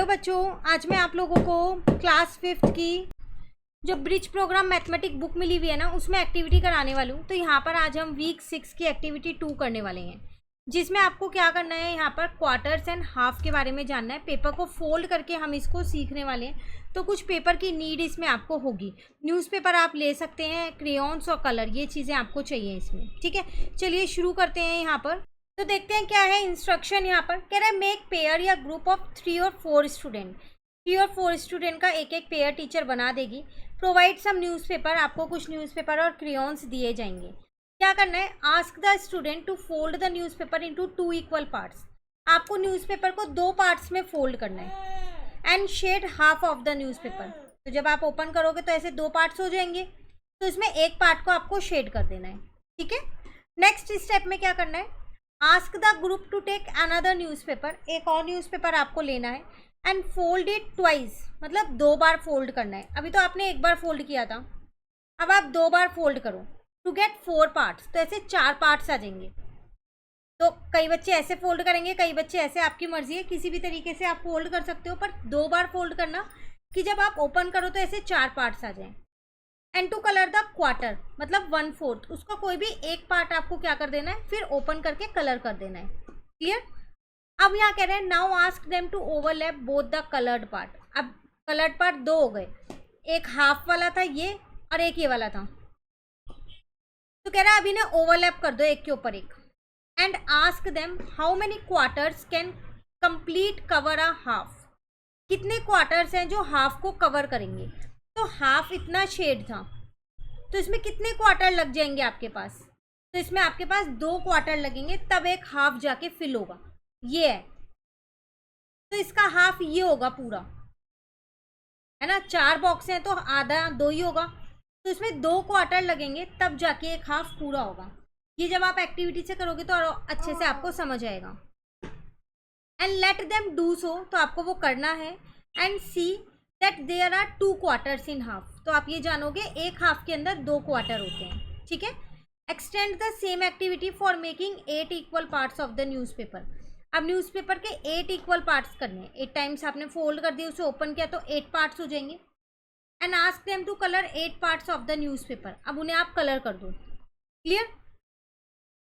बच्चों, आज मैं आप लोगों को क्लास 5th की जो ब्रिज प्रोग्राम मैथमेटिक बुक मिली हुई है ना, उसमें एक्टिविटी कराने वाली हूँ। तो यहाँ पर आज हम वीक 6 की एक्टिविटी 2 करने वाले हैं, जिसमें आपको क्या करना है, यहाँ पर क्वार्टर्स एंड हाफ के बारे में जानना है। पेपर को फोल्ड करके हम इसको सीखने वाले हैं, तो कुछ पेपर की नीड इसमें आपको होगी। न्यूज़पेपर आप ले सकते हैं, क्रेयॉन्स और कलर, ये चीज़ें आपको चाहिए इसमें। ठीक है, चलिए शुरू करते हैं। यहाँ पर तो देखते हैं क्या है इंस्ट्रक्शन। यहाँ पर कह रहा है मेक पेयर या ग्रुप ऑफ 3 और 4 स्टूडेंट। 3 और 4 स्टूडेंट का एक एक पेयर टीचर बना देगी। प्रोवाइड सम न्यूज़पेपर, आपको कुछ न्यूज़पेपर और क्रेयॉन्स दिए जाएंगे। क्या करना है, ask the student to fold the newspaper into 2 equal parts. आपको न्यूज़पेपर को 2 पार्ट्स में फोल्ड करना है। And shade half of the newspaper. तो जब आप ओपन करोगे तो ऐसे 2 पार्ट्स हो जाएंगे, तो इसमें एक पार्ट को आपको शेड कर देना है। ठीक है, नेक्स्ट स्टेप में क्या करना है, ask the group to take another newspaper. एक और न्यूज़पेपर आपको लेना है एंड फोल्ड इट ट्वाइस, मतलब 2 बार फोल्ड करना है। अभी तो आपने एक बार फोल्ड किया था, अब आप 2 बार फोल्ड करो टू गेट 4 पार्ट्स। तो ऐसे 4 पार्ट्स आ जाएंगे। तो कई बच्चे ऐसे फोल्ड करेंगे, कई बच्चे ऐसे, आपकी मर्जी है, किसी भी तरीके से आप फोल्ड कर सकते हो, पर 2 बार फोल्ड करना कि जब आप ओपन करो तो ऐसे 4 पार्ट्स आ जाएं। And to colour the quarter, मतलब 1/4, उसका कोई भी एक पार्ट आपको क्या कर देना है, फिर ओपन करके कलर कर देना है। क्लियर। अब यहाँ कह रहे हैं now ask them to overlap both the coloured part. अब कलर्ड पार्ट 2 हो गए, एक हाफ वाला था ये और एक ये वाला था। तो कह रहा है अभी ना ओवरलैप कर दो एक के ऊपर एक। And ask them how many quarters can complete cover a half. कितने क्वार्टर्स हैं जो हाफ को कवर करेंगे। तो हाफ इतना शेड था, तो इसमें कितने क्वार्टर लग जाएंगे आपके पास। तो इसमें आपके पास 2 क्वार्टर लगेंगे, तब एक हाफ जाके फिल होगा। ये है, तो इसका हाफ ये होगा पूरा, है ना। 4 बॉक्स हैं तो आधा 2 ही होगा, तो इसमें 2 क्वार्टर लगेंगे, तब जाके एक हाफ पूरा होगा। ये जब आप एक्टिविटी से करोगे तो और अच्छे से आपको समझ आएगा। And let them do so, तो आपको वो करना है। And see that there are 2 quarters in half, तो आप ये जानोगे एक हाफ के अंदर 2 क्वार्टर होते हैं। ठीक है, extend the same activity for making 8 equal parts of the newspaper. अब न्यूज़पेपर के 8 इक्वल पार्ट्स करने हैं। 8 टाइम्स आपने फोल्ड कर दिया, उसे ओपन किया तो 8 पार्ट्स हो जाएंगे। And ask them to colour 8 parts of the newspaper. अब उन्हें आप कलर कर दो। Clear.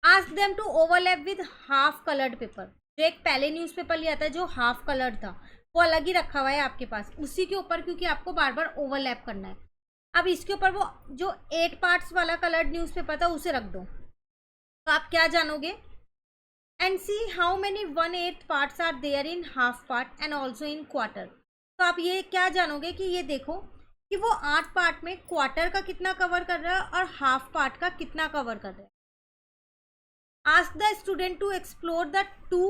Ask them to overlap with half coloured paper. जो एक पहले न्यूज़पेपर लिया था जो हाफ कलर्ड था, वो अलग ही रखा हुआ है आपके पास, उसी के ऊपर, क्योंकि आपको बार बार ओवरलैप करना है। अब इसके ऊपर वो जो 8 पार्ट्स वाला कलर्ड न्यूज़पेपर था उसे रख दो। तो आप क्या जानोगे, and see how many 1/8 parts are there in half part and also in quarter. तो आप ये क्या जानोगे कि ये देखो कि वो 8 पार्ट में क्वार्टर का कितना कवर कर रहा है और हाफ पार्ट का कितना कवर कर रहा है। Ask the student to explore the 2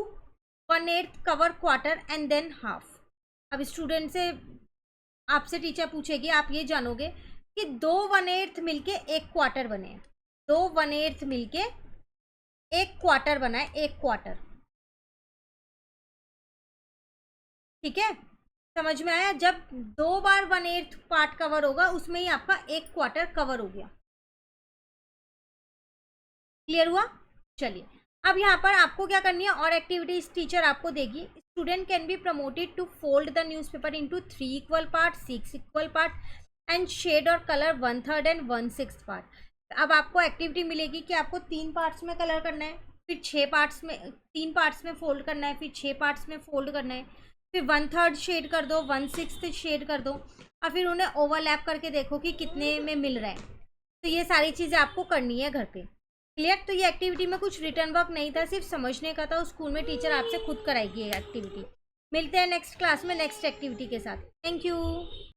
1/8 cover quarter and then half. अब स्टूडेंट से आपसे टीचर पूछेगी, आप ये जानोगे कि 2 1/8 मिलके एक क्वार्टर बने। 2 1/8 मिलके एक क्वार्टर बना है, एक क्वार्टर। ठीक है, समझ में आया। जब 2 बार 1/8 पार्ट कवर होगा, उसमें ही आपका एक क्वार्टर कवर हो गया। क्लियर हुआ। चलिए, अब यहाँ पर आपको क्या करनी है, और एक्टिविटीज टीचर आपको देगी। Student can be promoted to fold the newspaper into 3 equal part, 6 equal part and shade और कलर 1/3 एंड 1/6 पार्ट। अब आपको एक्टिविटी मिलेगी कि आपको 3 पार्ट्स में कलर करना है, फिर 6 पार्ट्स में, 3 पार्ट्स में फोल्ड करना है, फिर 6 पार्ट्स में फोल्ड करना है, फिर 1/3 शेड कर दो, 1/6 शेड कर दो, और फिर उन्हें ओवरलैप करके देखो कि कितने में मिल रहा है। तो ये सारी चीज़ें आपको करनी है घर पे। क्लियर। तो ये एक्टिविटी में कुछ रिटर्न वर्क नहीं था, सिर्फ समझने का था। स्कूल में टीचर आपसे खुद कराएगी ये एक्टिविटी। मिलते हैं नेक्स्ट क्लास में नेक्स्ट एक्टिविटी के साथ। Thank you.